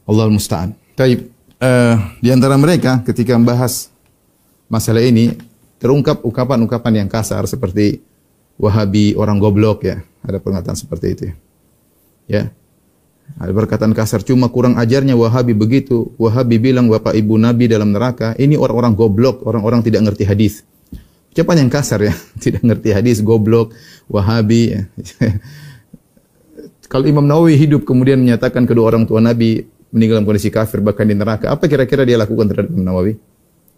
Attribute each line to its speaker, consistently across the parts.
Speaker 1: Allahul musta'an. Baik, di antara mereka ketika membahas masalah ini terungkap ucapan-ucapan yang kasar seperti Wahabi, orang goblok ya. Ada perkataan seperti itu ya. Ya. Ada perkataan kasar, cuma kurang ajarnya Wahabi begitu. Wahabi bilang bapak ibu Nabi dalam neraka. Ini orang-orang goblok, orang-orang tidak ngerti hadis. Ucapan yang kasar ya, tidak ngerti hadis, goblok, Wahabi ya. Kalau Imam Nawawi hidup kemudian menyatakan kedua orang tua Nabi meninggal dalam kondisi kafir bahkan di neraka, apa kira-kira dia lakukan terhadap Imam Nawawi?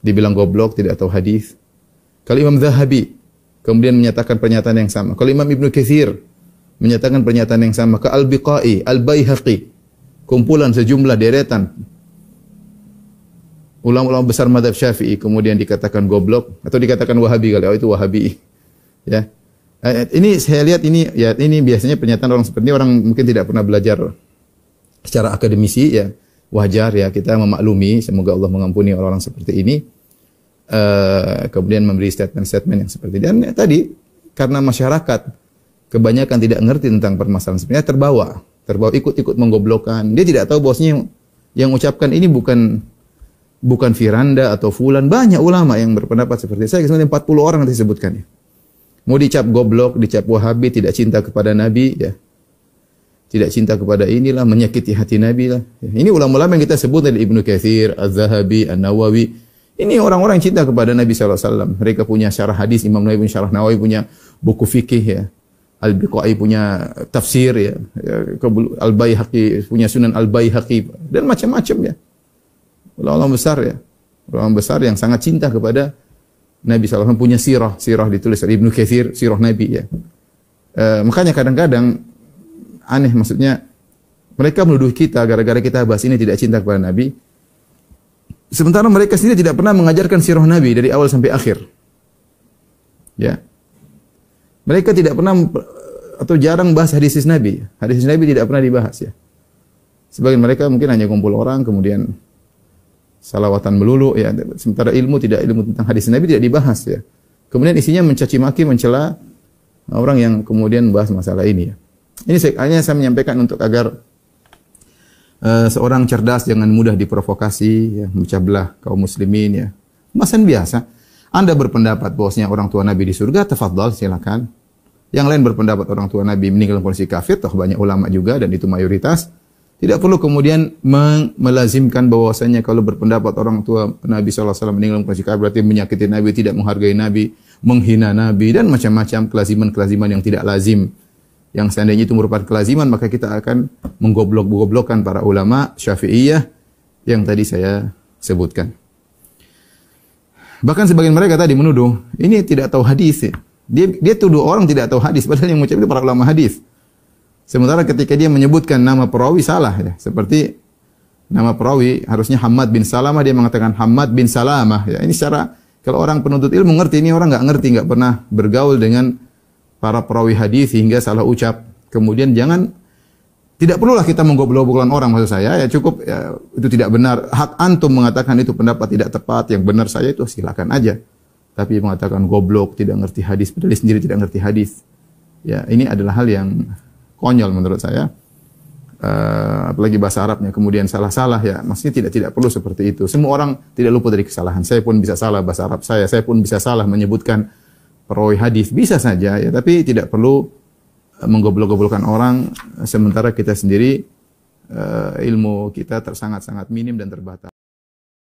Speaker 1: Dibilang goblok, tidak tahu hadis. Kalau Imam Zahabi kemudian menyatakan pernyataan yang sama. Kalau Imam Ibnu Katsir menyatakan pernyataan yang sama. Ke Al-Biqai, Al-Baihaqi, kumpulan sejumlah deretan ulama-ulama besar mazhab Syafi'i kemudian dikatakan goblok atau dikatakan Wahabi kali. Oh, itu Wahabi. Ya. Ini saya lihat ini biasanya pernyataan orang seperti ini, orang mungkin tidak pernah belajar secara akademisi ya. Wajar ya kita memaklumi, semoga Allah mengampuni orang-orang seperti ini. Kemudian memberi statement-statement yang seperti ini. Dan tadi karena masyarakat kebanyakan tidak ngerti tentang permasalahan sebenarnya terbawa ikut-ikut menggoblokkan. Dia tidak tahu bahwasanya yang ucapkan ini bukan Firanda atau Fulan, banyak ulama yang berpendapat seperti itu. Saya kemudian 40 orang nanti sebutkan ya. Mau dicap goblok, dicap Wahabi, tidak cinta kepada Nabi ya. Tidak cinta kepada inilah, menyakiti hati Nabi lah. Ini ulama-ulama yang kita sebut dari Ibnu Katsir, Az-Zahabi, An-Nawawi. Ini orang-orang yang cinta kepada Nabi SAW. Mereka punya syarah hadis, Imam Nawawi punya syarah Nawawi, punya buku fikih ya. Al-Biqai punya tafsir ya. Al-Baihaqi punya Sunan Al-Baihaqi dan macam-macam ya. Ulama besar ya. Ulama besar yang sangat cinta kepada Nabi SAW, punya sirah ditulis oleh Ibnu Katsir, sirah Nabi ya. Makanya kadang-kadang aneh, maksudnya mereka menuduh kita gara-gara kita bahas ini tidak cinta kepada Nabi. Sementara mereka sendiri tidak pernah mengajarkan sirah Nabi dari awal sampai akhir. Ya. Mereka tidak pernah atau jarang bahas hadis Nabi. Hadis Nabi tidak pernah dibahas ya. Sebagian mereka mungkin hanya kumpul orang kemudian salawatan melulu ya. Sementara ilmu tentang hadis Nabi tidak dibahas ya. Kemudian isinya mencaci maki, mencela orang yang kemudian bahas masalah ini ya. Ini hanya saya menyampaikan untuk agar seorang cerdas jangan mudah diprovokasi ya, memecah belah kaum muslimin ya. Masalah biasa. Anda berpendapat bahwasanya orang tua Nabi di surga, tafadhal silakan. Yang lain berpendapat orang tua Nabi meninggal dalam kondisi kafir, toh banyak ulama juga dan itu mayoritas. Tidak perlu kemudian melazimkan bahwasanya kalau berpendapat orang tua Nabi SAW meninggal dalam kondisi kafir berarti menyakiti Nabi, tidak menghargai Nabi, menghina Nabi dan macam-macam kelaziman-kelaziman yang tidak lazim. Yang seandainya itu merupakan kelaziman maka kita akan menggoblok-goblokkan para ulama Syafi'iyah yang tadi saya sebutkan. Bahkan sebagian mereka tadi menuduh ini tidak tahu hadis. Dia tuduh orang tidak tahu hadis padahal yang mengucap itu para ulama hadis. Sementara ketika dia menyebutkan nama perawi salah ya. Seperti nama perawi harusnya Hammad bin Salamah, dia mengatakan Hammad bin Salamah ya. Ini secara kalau orang penuntut ilmu ngerti, ini orang enggak ngerti, enggak pernah bergaul dengan para perawi hadis sehingga salah ucap. Kemudian tidak perlulah kita menggoblok-goblokkan orang, maksud saya ya cukup ya, itu tidak benar. Hak antum mengatakan itu pendapat tidak tepat, yang benar saya itu silakan aja. Tapi mengatakan goblok, tidak ngerti hadis, padahal dia sendiri tidak ngerti hadis. Ya, ini adalah hal yang konyol menurut saya. Apalagi bahasa Arabnya kemudian salah-salah ya, maksudnya tidak perlu seperti itu. Semua orang tidak luput dari kesalahan. Saya pun bisa salah bahasa Arab saya pun bisa salah menyebutkan perawi hadis, bisa saja ya, tapi tidak perlu menggoblok-goblokkan orang sementara kita sendiri ilmu kita sangat-sangat minim dan terbatas.